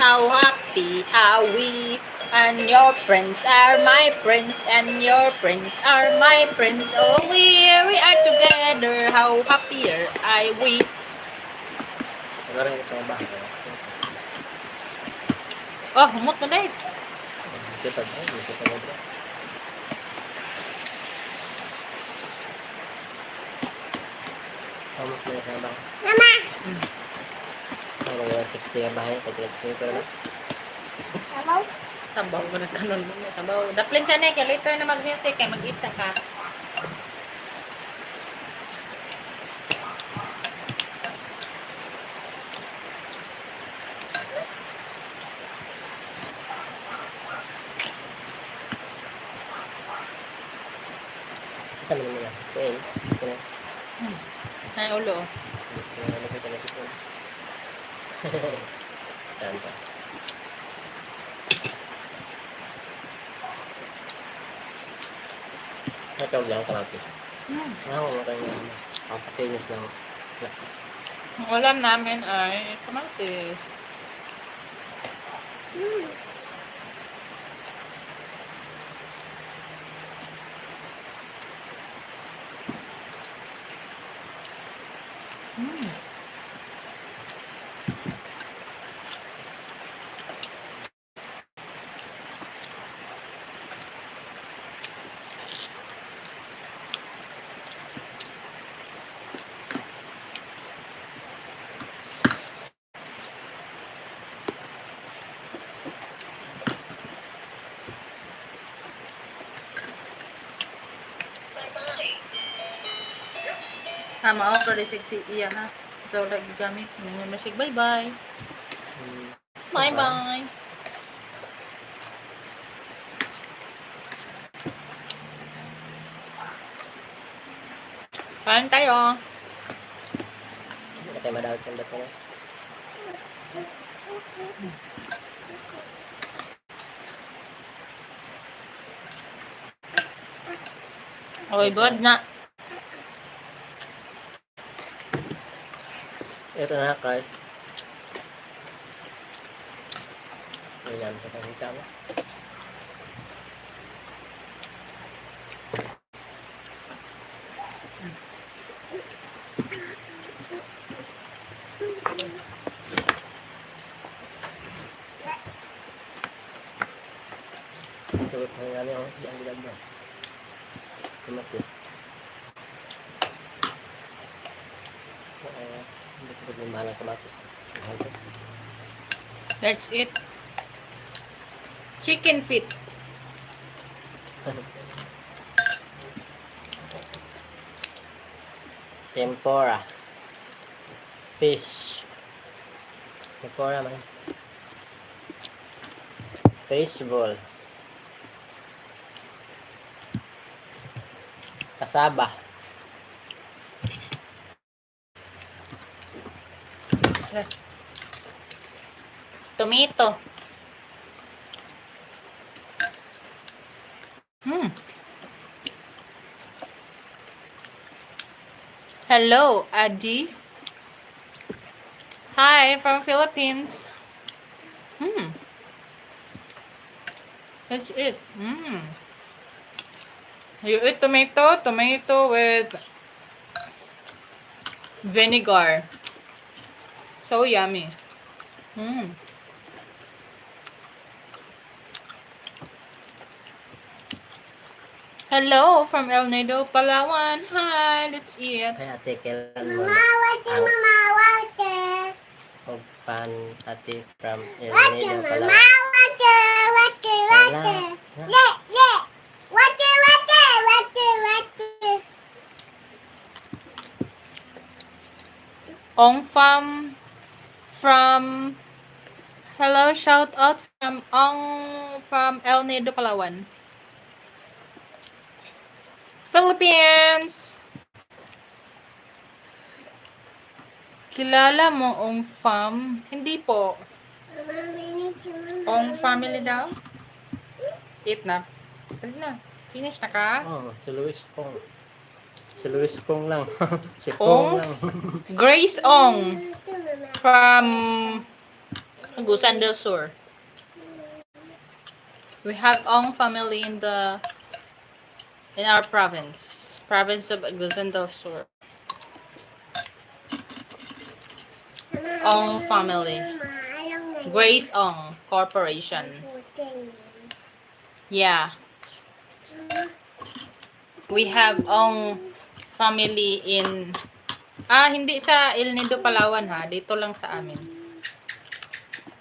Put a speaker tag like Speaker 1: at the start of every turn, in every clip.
Speaker 1: how happy are we? And your friends are my friends, and your friends are my friends. Oh, we are together, how happier are we?
Speaker 2: Parang ito ba?
Speaker 1: Oh, humot mo dahil.
Speaker 2: Sipag mo bro. Humot mo yung bang.
Speaker 3: Mama!
Speaker 2: Ang mga 160 ang bahay, pati super na.
Speaker 3: Sabaw?
Speaker 1: Sabaw ko na kanon mo. Sabaw. Daplin siya kaya later na mag-music, kaya mag-eat sa ka.
Speaker 2: Saan mo naman? Kain. Kain.
Speaker 1: Ay, ulo.
Speaker 2: Nalagay ka na si Paul. Saan ka? Natawag lang kamatis. Wala kang pakinis ng
Speaker 1: Ang ulam namin ay kamatis. Tama ako, pero sexy iya ha. So, lagi gamit. Mga masig, bye-bye. Bye-bye. Kain tayo.
Speaker 2: Hindi tayo madawit ng bato na.
Speaker 1: Okay, good na.
Speaker 2: Ito na, Carl. Ayan, patangita mo. Tulog mo nga niyo, ang bilag mo. Kumati. Hindi ko rin mahal ang kamatis.
Speaker 1: That's it. Chicken feet.
Speaker 2: Tempura. Fish. Tempura man. Fishball. Kasaba.
Speaker 1: Tomato. Hello, Adi. Hi, from Philippines. That's it. You eat tomato with vinegar. So yummy. Hello from El Nido, Palawan. Hi, let's eat.
Speaker 2: Ay, ate, kailan mo
Speaker 3: Mama, water, mama, water.
Speaker 2: o pan ate from El
Speaker 3: Water,
Speaker 2: Nido
Speaker 3: mama,
Speaker 2: pala.
Speaker 3: water, water, water. Le, le. Water, water, water, water.
Speaker 1: Ong from hello, shout out from Ong from El Nido, Palawan. Philippines. Kilala mo Ong Fam? Hindi po. Ong family daw? Eat na. Dali na. Finish na ka?
Speaker 2: Oh, si Luis Pong. Si Luis Pong lang. Si
Speaker 1: Ong?
Speaker 2: Pong lang.
Speaker 1: Grace Ong from Agusan del Sur. We have Ong family in our province of Agusan del Sur. Ong family. Grace Ong Corporation. Yeah. We have Ong family in hindi sa El Nido, Palawan ha. Dito lang sa amin.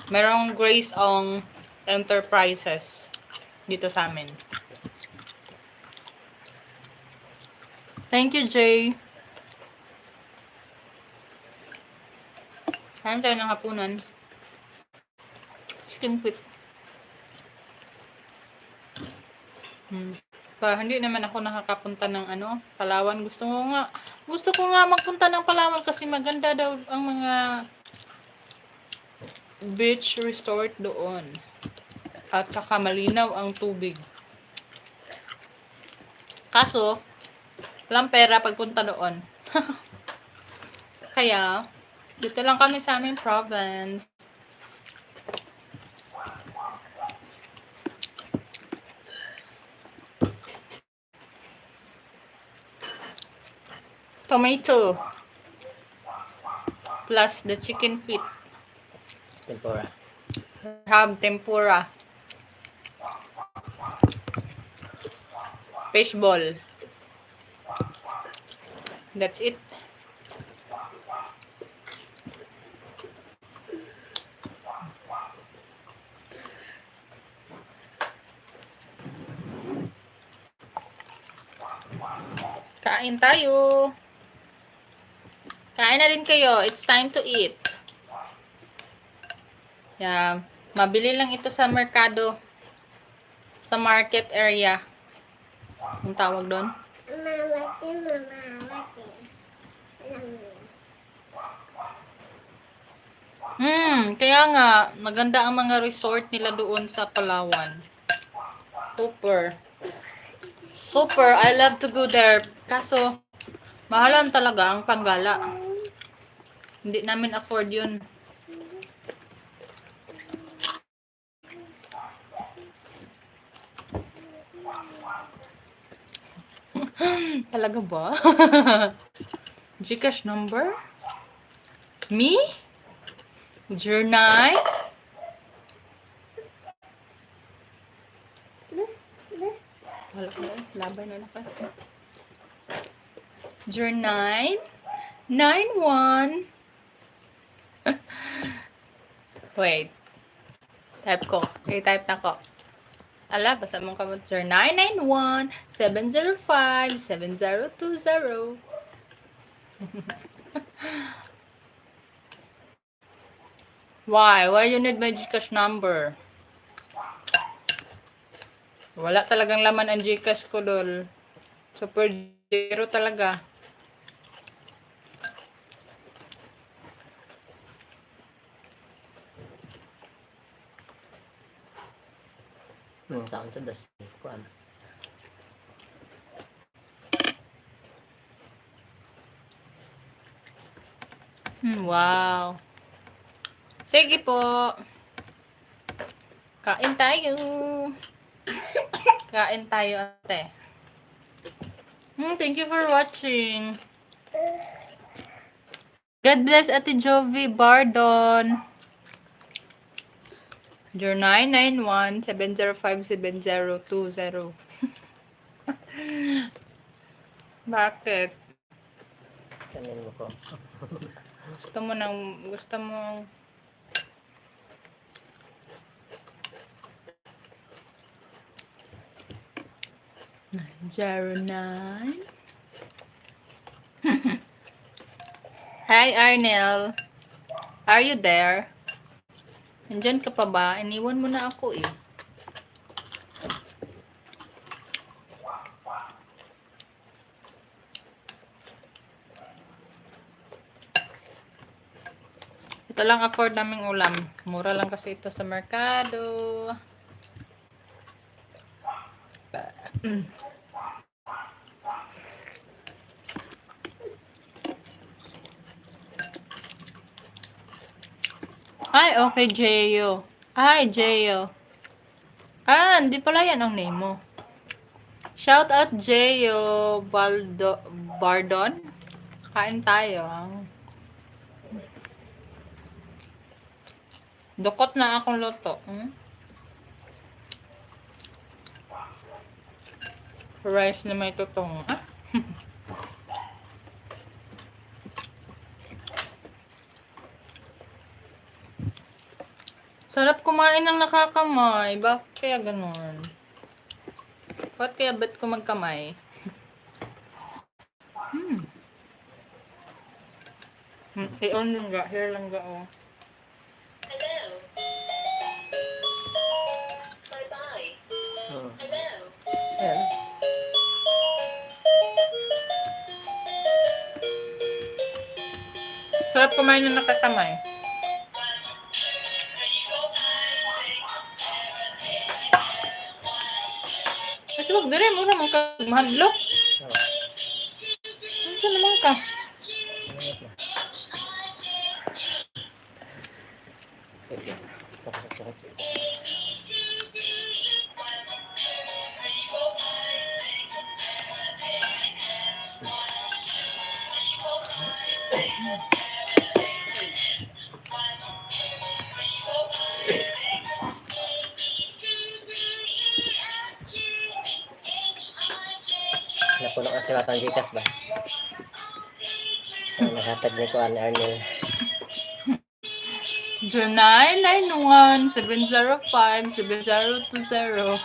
Speaker 1: Merong Grace Ong Enterprises dito sa amin. Thank you, Jay. Kain tayo ng hapunan. Chicken pit. Hindi naman ako nakakapunta ng Palawan. Gusto ko nga magpunta ng Palawan kasi maganda daw ang mga beach resort doon. At saka malinaw ang tubig. Kaso, walang pera pagpunta doon. Kaya, dito lang kami sa aming province. Tomato. Plus the chicken feet.
Speaker 2: Tempura.
Speaker 1: Have tempura. Fishball. That's it. Kain tayo. Kain na din kayo. It's time to eat. Yeah. Mabili lang ito sa merkado. Sa market area. Ang tawag doon? Kaya nga, maganda ang mga resort nila doon sa Palawan. Super. Super, I love to go there. Kaso, mahalan talaga ang panggala. Hindi namin afford yun. Talaga ba? Gcash number? Me? Journey? Wala ko na. Labay na lang. Journey? 91? Wait. Type ko. I-type na ko. Ala, basta mong kamot, sir. 991-705-7020. Why? Why you need my Gcash number? Wala talagang laman ang Gcash ko, dol. Super zero talaga.
Speaker 2: Taon to das. Kuan.
Speaker 1: Wow. Sige po. Kain tayo. Kain tayo, ate. Thank you for watching. God bless Ate Jovi Bardon. Your 991-705-7020. Bakit?
Speaker 2: Kanin mo ko.
Speaker 1: Gusto mo 09. Hi Arnel. Are you there? Nandyan ka pa ba? Iniwan mo na ako eh. Ito lang afford naming ulam. Mura lang kasi ito sa merkado. Ay, okay, Jeyo. Ay, Jeyo. Ah, hindi pala yan ang name mo. Shout out, Jeyo Bardon. Kain tayo. Dukot na akong luto. Rice na may tutong. Ah? Sarap kumain ng nakakamay. Bakit kaya ganun? Bakit kaya ba't ko magkamay? I-on lang ga. Here lang ga, oh.
Speaker 2: Oo.
Speaker 1: Ayan. Sarap kumain ng nakakamay. Kasi wag dire mo sa mga mahadlok.
Speaker 2: Oo.
Speaker 1: Ano sa naman ka?
Speaker 2: Wait lang. Sakit. Napuno kasi matang Gcash ba? Naghatag ni Kuan Arnel.
Speaker 1: Junay 91-705-7020.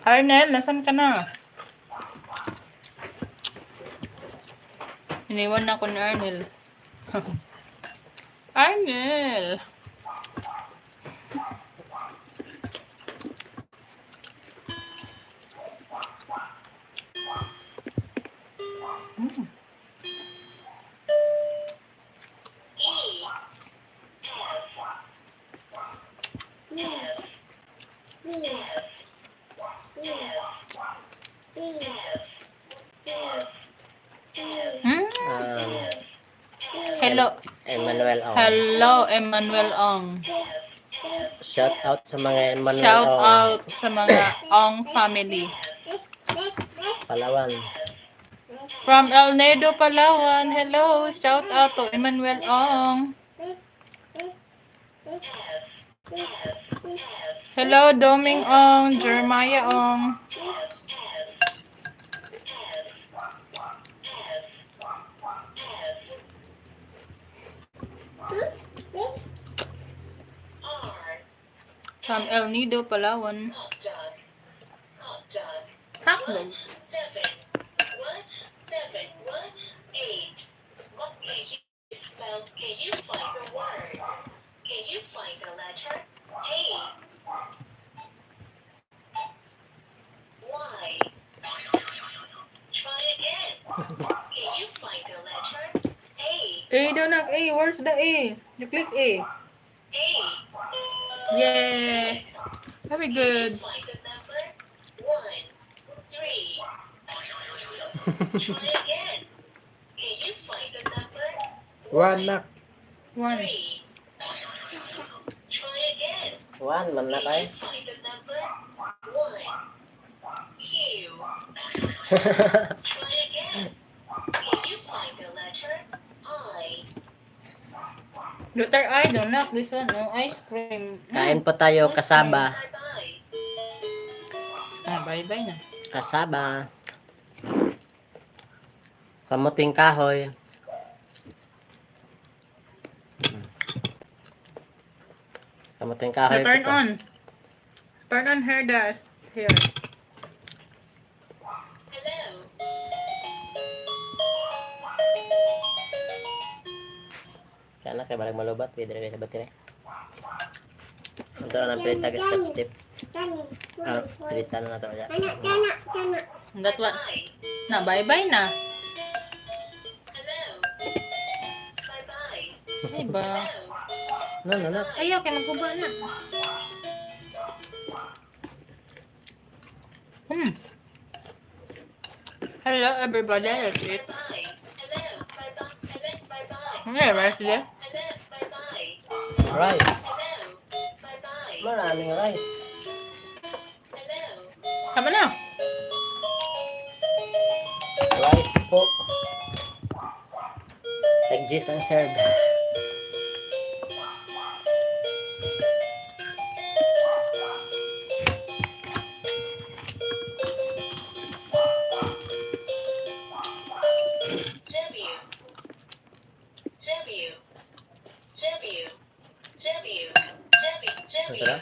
Speaker 1: Arnel, nasan ka na? Iniwan na ako ni Arnel. Arnel! Hello.
Speaker 2: Emmanuel Ong.
Speaker 1: Hello, Emmanuel Ong.
Speaker 2: Shout out sa mga Emmanuel
Speaker 1: Shout
Speaker 2: Ong.
Speaker 1: out sa mga Ong family.
Speaker 2: Palawan.
Speaker 1: From El Nido, Palawan. Hello, shout out to Emmanuel Ong. Hello, Doming Ong, Jeremiah Ong. From El Nido, Palawan. Hotdog. A daw na. A, where's the A? You click A. Yay! Very good.
Speaker 2: One nak.
Speaker 1: One.
Speaker 2: One man na kay. Letter I, don't knock this one. No, ice cream. Kain po tayo kasaba.
Speaker 1: Ah, bye-bye na.
Speaker 2: Kasaba. Kamuting kahoy. Kamuting kahoy.
Speaker 1: Turn
Speaker 2: po to.
Speaker 1: on. Turn on hair dust. Here.
Speaker 2: Kaya na kay balag malubat. Pwede rin sa battery. Ito na ng pilit tagis cut step. Ah, pilitan na nato dyan.
Speaker 1: That one. Na, bye-bye na. Ay ba?
Speaker 2: No.
Speaker 1: Ayaw, kaya magkuba na. Hello everybody, let's eat. Okay, rice there.
Speaker 2: Rice. Maraming rice.
Speaker 1: Tama na.
Speaker 2: Rice po. Like ang serve. Ang sarap.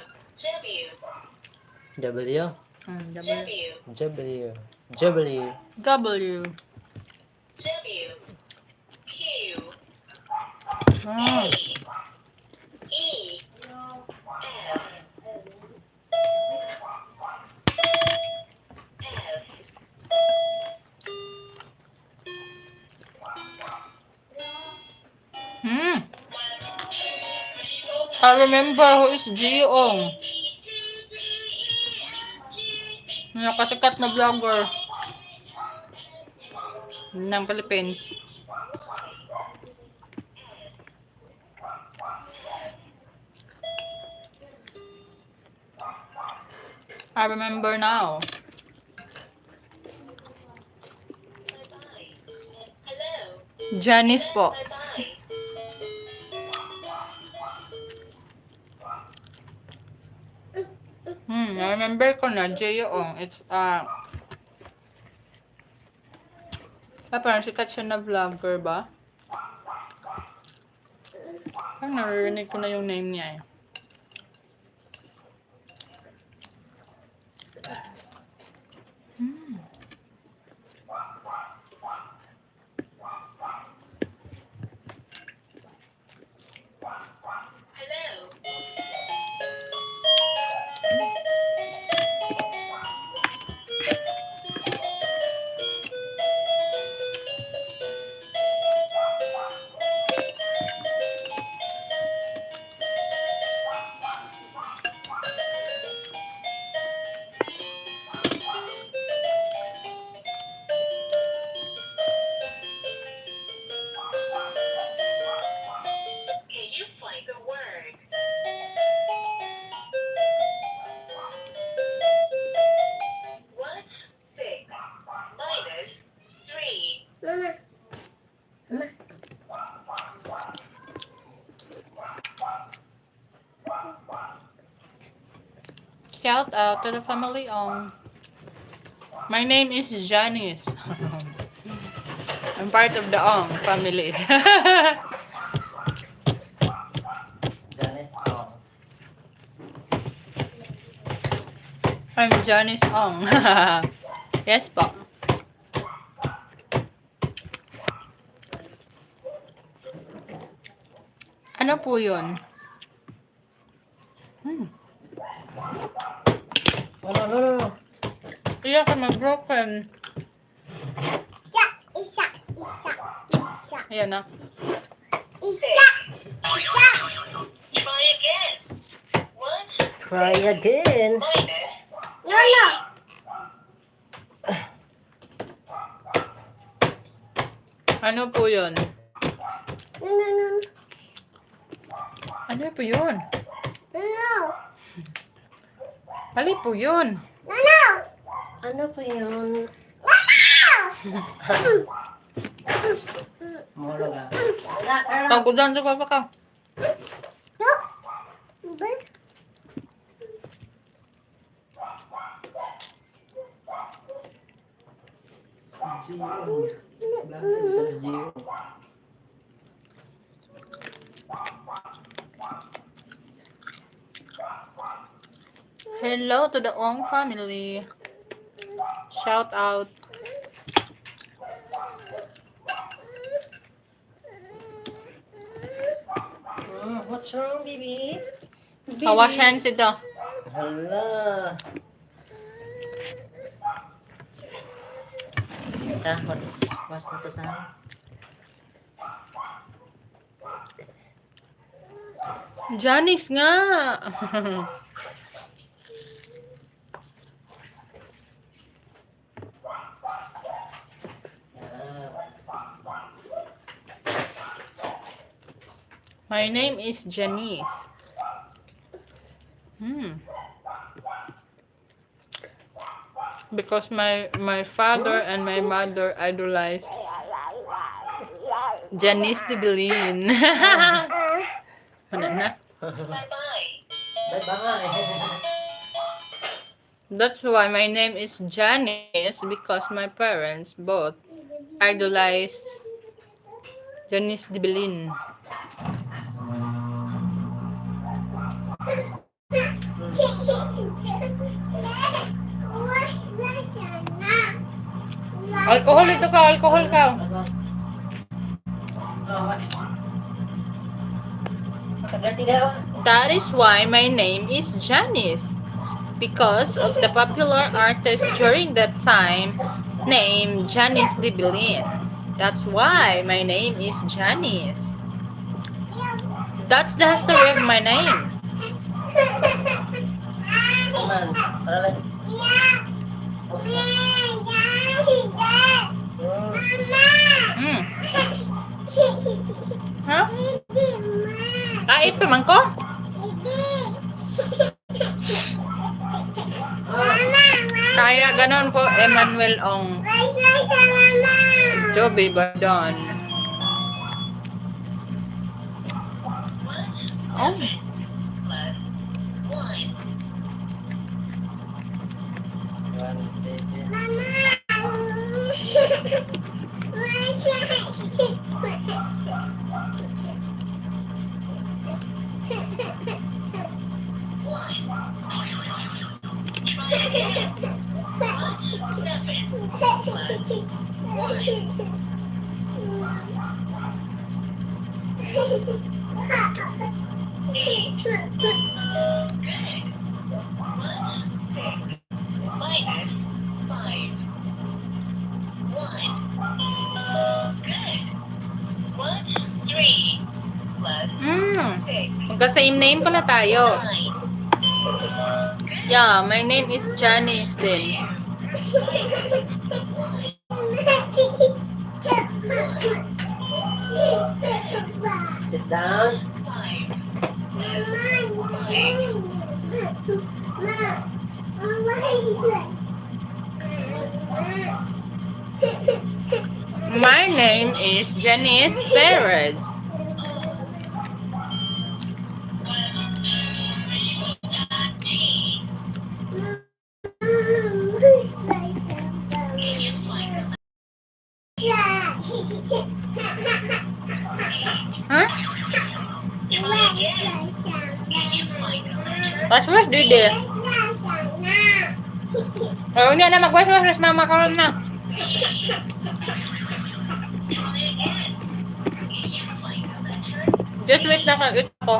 Speaker 2: W.
Speaker 1: W.
Speaker 2: W.
Speaker 1: W. Ah. Hmm. I remember who is Jiong. Nakasikat na vlogger ng Philippines. I remember now. Janice po. I remember ko na, Jeong. It's, parang sikat siya na vlogger ba? Parang naririnig ko na yung name niya eh.
Speaker 3: Mama.
Speaker 1: Shout out to the family on. My name is Janice. I'm part of the Ong family.
Speaker 2: Janice Ong.
Speaker 1: I'm Janice Ong. Yes po. Ano po yun?
Speaker 2: No.
Speaker 1: Iyak ka mag-broken.
Speaker 3: Isa.
Speaker 1: Ayan na.
Speaker 3: Isa.
Speaker 2: Try again.
Speaker 3: No.
Speaker 1: Ano po yun?
Speaker 3: No.
Speaker 1: Ano po yun?
Speaker 3: No.
Speaker 1: Mali po yun.
Speaker 3: No.
Speaker 2: Ano po yun? Mura ka.
Speaker 1: Tawag ko dyan sa papa ka.
Speaker 3: No.
Speaker 1: Hello to the Ong family. Shout out.
Speaker 2: What's wrong, baby?
Speaker 1: Wash hands ito.
Speaker 2: Hala. What's na to sa?
Speaker 1: Janice nga. My name is Janice. Because my father and my mother idolize Janice de Belin. Ano na?
Speaker 2: Bye-bye.
Speaker 1: That's why my name is Janice, because my parents both idolize Janice de Belin. Alcohol ito ka, alcohol ka. That is why my name is Janice. Because of the popular artist during that time named Janice de Belin. That's why my name is Janice. That's the history of my name.
Speaker 2: Aman, tara lang.
Speaker 1: Hmm. Ha? Ito man ko? Kaya ganon po, Emmanuel Ong. Joby Badon. Oh. Magka-same name pala tayo. Yeah, my name is Janice din.
Speaker 2: Sit down. My name is Janice Perez. Huh? Wash-wash dede. Oh, hindi na mag-wash-wash, mama karon na. Just wait na kag ito.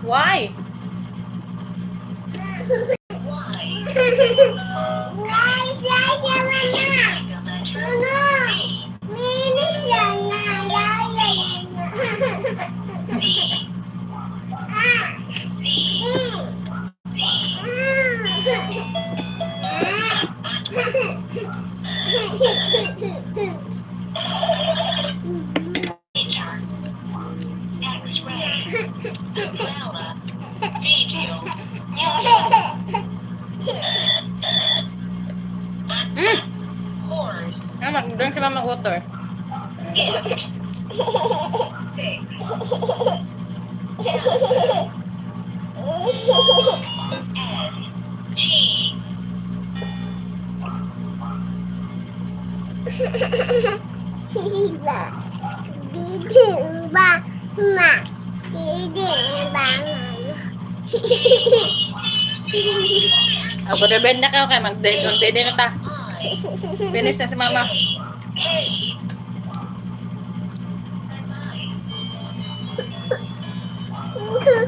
Speaker 2: Why? Drink si mama water. Ako na bend na kayo kay mag-date na ta. Finish na si mama.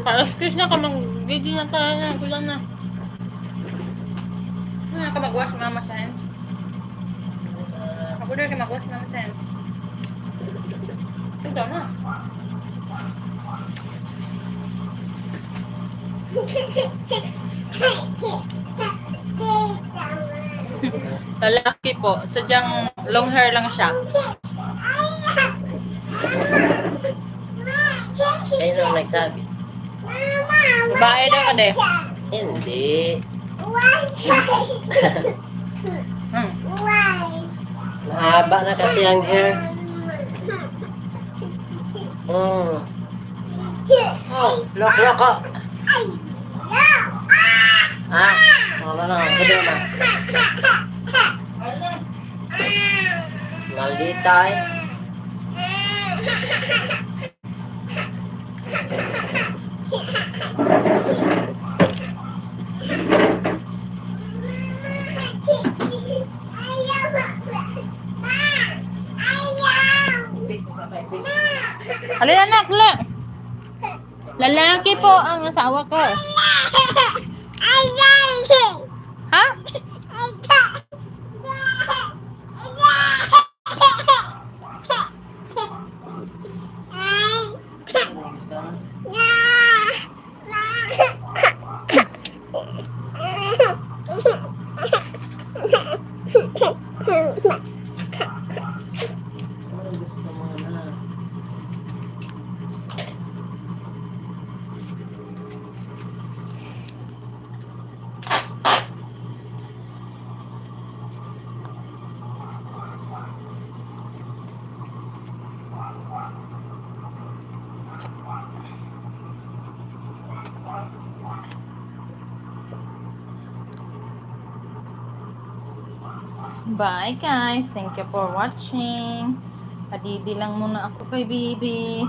Speaker 2: Excuse na ka mag-date na tayo na. Kulang na. Ano ka mag-wash mama sa hands? Ako na ka mag-wash mama sa hands. Ito na.
Speaker 1: Lalaki po. Sadyang long hair lang siya.
Speaker 2: Sino ang nagsabi?
Speaker 1: Babae daw ka de.
Speaker 2: Hindi.
Speaker 1: Hmm.
Speaker 2: Mahaba na kasi ang hair. Oh, loko. Ah, wala na. Gede na. Maldita eh.
Speaker 1: Alin anak, la. Lalaki po ang asawa ko. Ha? Bye guys. Thank you for watching. Padidi lang muna ako kay Bibi.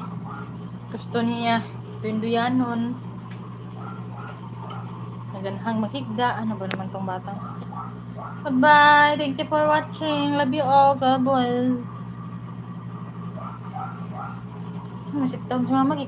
Speaker 1: Gusto niya pinduyanon. Naganhang makigda. Ano ba naman tong batang? Bye-bye. Thank you for watching. Love you all. God bless. Masip daw si mama.